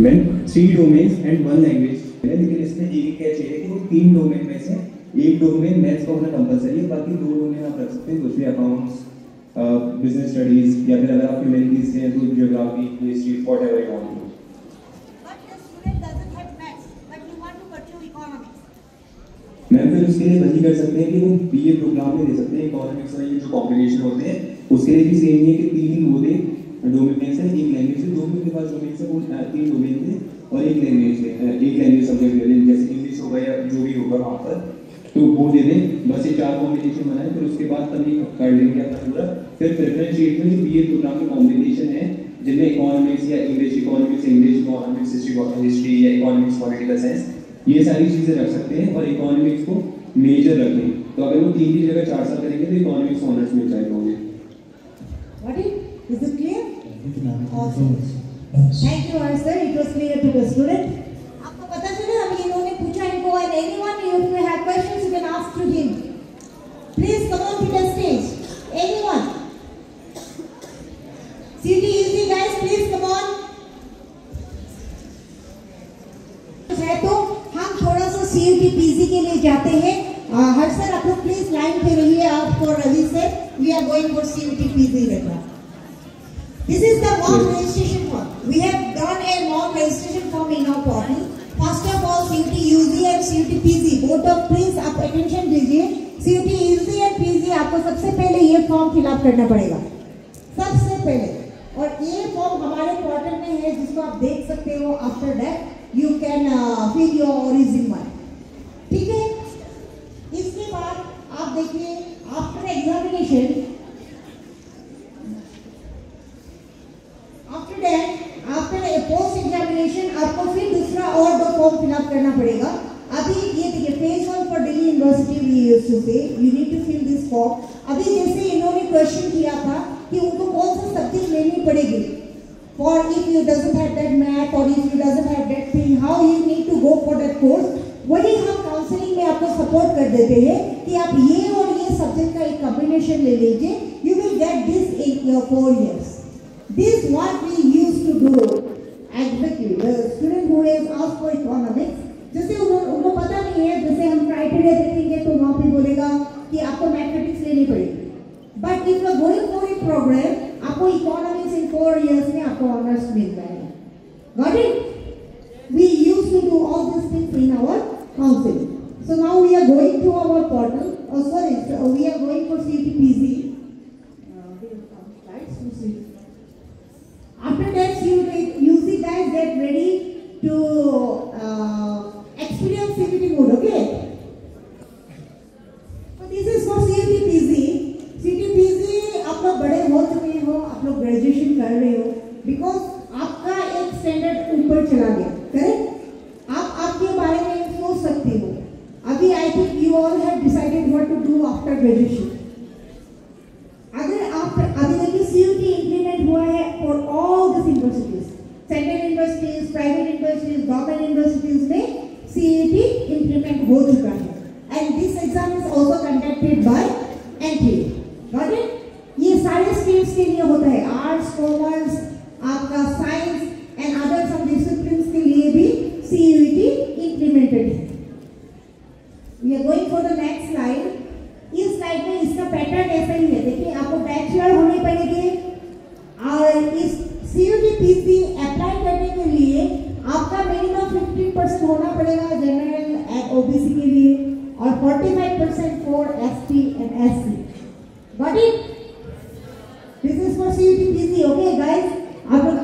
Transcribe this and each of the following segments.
Man 3 domains and 1 language है, लेकिन इसमें एक क्या चाहिए कि वो 3 डोमेन में से एक डोमेन मैथ्स का होना कंपलसरी है, बाकी 2 डोमेन आप रख सकते हैं, कुछ भी अकाउंट्स, बिजनेस स्टडीज, या फिर अगर आप ह्यूमैनिटीज से हैं तो geography, history, whatever you want. Ma'am फिर उसके लिए वही कर सकते हैं कि वो बीए प्रोग्राम में दे सकते हैं, इकोनॉमिक्स में ये जो कॉम्बिनेशन होते हैं उसके लिए भी सेम ही है कि 3 वो दे डोमेन से, एक लैंग्वेज से, 2 के पास डोमेन से वो 3 डोमेन से और एक लैंग्वेज सब्जेक्ट ले लें, जैसे इंग्लिश होगा या जो भी होगा वहाँ पर, तो वो दे दें। बस ये 4 कॉम्बिनेशन बनाए, फिर उसके बाद तभी कर लेंगे अपना पूरा। फिर प्रेफरेंस रेट में जो बीए प्रोग्राम में कॉम्बिनेशन है जिनमें इकोनॉमिक्स या इकोनॉमिक्स हिस्ट्री या इकोनॉमिक्स पॉलिटिकल साइंस, ये सारी चीजें रख सकते हैं और इकोनॉमिक्स को मेजर रखें। तो अगर वो 3 की जगह 4 साल करेंगे तो इकोनॉमिक्स ऑनर्स मिल जाएगा उन्हें। What is it clear? Awesome. Thank you, sir. It was clear to the student. आपको पता चला अभी इन्होंने पूछा इनको, and anyone if you have questions you can ask to him. Please come on to the stage. Anyone? CT easy guys, please come on. है तो हम थोड़ा सा CUT PG के लिए जाते हैं। हर सर आप लोग प्लीज लाइन पे रहिए। आप और Ravi sir, we are going for CUT PG right now. This is the mock registration form. We have done a mock registration form in our portal. First of all, CUT UG and CUT PG, both of please आप attention दीजिए। CUT UG and PG आपको सबसे पहले ये form fill up करना पड़ेगा, सबसे पहले। और ये फॉर्म हमारे पोर्टल में है जिसको आप देख सकते हो। After that you can fill your origin one, ठीक है। इसके बाद आप देखिए after examination, after that after post examination आपको फिर दूसरा और 2 फॉर्म फिलअप करना पड़ेगा। अभी ये देखिए phase 1 for Delhi university we used to say you need to fill this form. अभी जैसे इन्होंने क्वेश्चन किया था कि उनको कौन सा सब्जेक्ट लेनी पड़ेगी for if you doesn't have that math और if you doesn't have that thing, how you need to go for that course. वही हम काउंसलिंग में आपको सपोर्ट कर देते हैं कि आप ये और ये सब्जेक्ट का एक कॉम्बिनेशन ले लीजिए। You will get this in your 4 years. This what we used to do exactly. The student who has asked for economics, जैसे उनको पता नहीं है, जैसे हम क्राइटेरिया देखेंगे तो वहाँ पे बोलेगा कि आपको मैथमेटिक्स लेनी पड़ेगी। But if you are going for a programme आपको इकोनॉमिक्स इन 4 years में आपको ऑनर्स मिल जाएगा। Got it? We used to do all these things in our counseling. So now we are going to our portal. Oh sorry, we are going for CUT PG. After that, you see guys get ready to experience CPT mode, okay? So this is for CUT PG. CUT PG आप लोग बड़े हो चुके हो, आप लोग graduation कर रहे हो, बिकॉज आपका एक स्टैंडर्ड ऊपर चला गया, करेक्ट? आप आपके बारे में सोच सकते हो। अभी I think you all have decided what to do after graduation. अगर आप अभी देखिए CUT इंप्लीमेंट हुआ है for all this universities, central universities, private universities, government universities में CUT इंप्लीमेंट हो चुका है। And this exam is also conducted by NTA। Got it? ये सारे स्ट्रीम्स के लिए होता है, आर्ट्स, कॉमर्स, आपका science and other some disciplines के लिए भी CUT इंप्लीमेंटेड है। We are going for the next slide. इस स्लाइड में इसका पैटर्न ऐसा ही है। देखिए आपको बैचलर होने पड़ेंगे और इस CUT PG अप्लाई करने के लिए आपका मिनिमम 15% होना पड़ेगा जनरल एंड OBC के लिए और 45% for ST and SC। Got it? This is for CUT PG, okay guys? आप लोग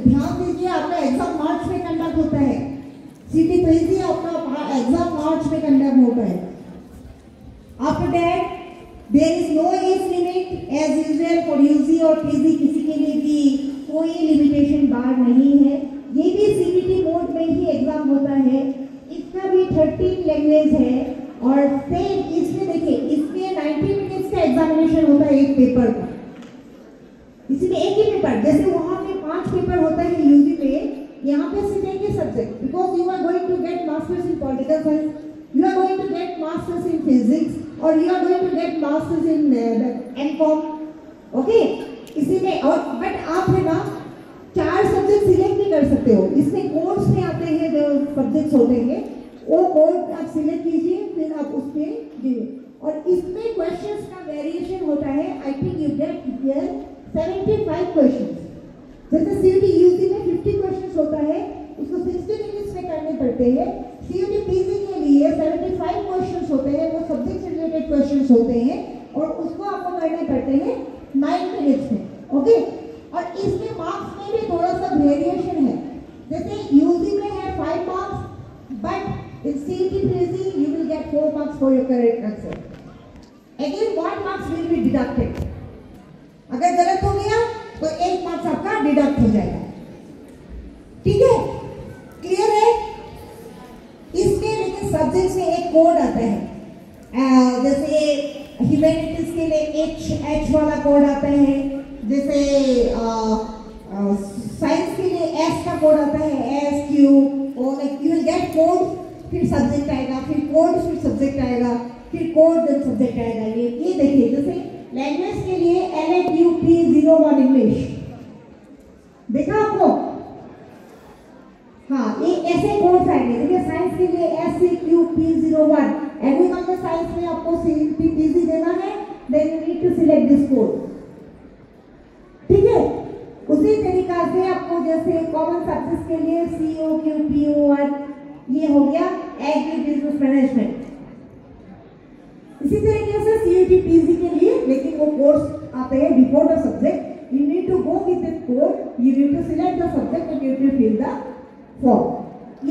ध्यान दीजिए, आपका एग्जाम मार्च में कंडक्ट होता है। CUT PG आपका एग्जाम मार्च में कंडक्ट होता है। After that, there is no age limit as usual for UG और PG, किसी के लिए भी कोई लिमिटेशन बार नहीं है। ये भी CPT मोड में ही एग्जाम होता है। इसका भी 13 लैंग्वेज है और सेम इसमें देखिए इसमें 90 मिनट्स का एग्जामिनेशन होता है एक पेपर का। इसमें एक ही पेपर, जैसे वहाँ पे 5 पेपर होता है UG में, यहाँ पे सिर्फ एक ही subject, because you are going to get masters in political science, you are going to get masters in physics or you are going to get masters in MCom, okay? इसी में और बट आप है ना 4 सब्जेक्ट सिलेक्ट भी कर सकते हो। इसमें कोर सब्जेक्ट्स होते हैं वो कोड आप सिलेक्ट कीजिए, फिर आप उस पे दिए। और इसमें क्वेश्चंस का वेरिएशन होता है। आई think you get here 75 questions. जैसे सीयूटी यूजी में 50 क्वेश्चंस होता है, उसको 60 मिनट्स में करने पड़ते हैं। सीयूटी पीजी के लिए 75 क्वेश्चंस होते हैं, वो सब्जेक्ट से रिलेटेड क्वेश्चंस होते हैं और उसको आपको करने पड़ते हैं 9 मिनट्स में। ओके, और इसमें मार्क्स में भी थोड़ा सा वेरिएशन है। जैसे यूजी में है 5 marks, but in CUT PG you will get 4 marks for your correct answer. Again 1 marks will be deducted. अगर गलत हो गया तो 1 मार्क्स आपका डिडक्ट हो जाएगा। ठीक है, क्लियर है? इसके लेकिन सब्जेक्ट में एक कोड आता है। जैसे ह्यूमैनिटीज के लिए H वाला कोड आता है, जैसे साइंस के लिए S का कोड आता है, S Q, और like you will gate code, फिर सब्जेक्ट आएगा, फिर कोड, फिर सब्जेक्ट आएगा, फिर कोड देन सब्जेक्ट आएगा। ये देखिए, जैसे लैंग्वेज के लिए LAQP01 इंग्लिश देखा आपको? हाँ, ये ऐसे कोड्स आएंगे। देखिए साइंस के लिए SCQP01। एग्रीकल्चर साइंस में आपको CPPZ देना है, then you need to select this code. ठीक है, उसी तरीका से आपको जैसे कॉमन सब्जेक्ट्स के लिए COQP01 ये हो गया एग्री बिजनेस मैनेजमेंट। इसी तरीके से सीयूटी पीजी के लिए लेकिन वो कोर्स आते हैं before the subject. You need to go with the code, you need to select the subject and you need to fill the form.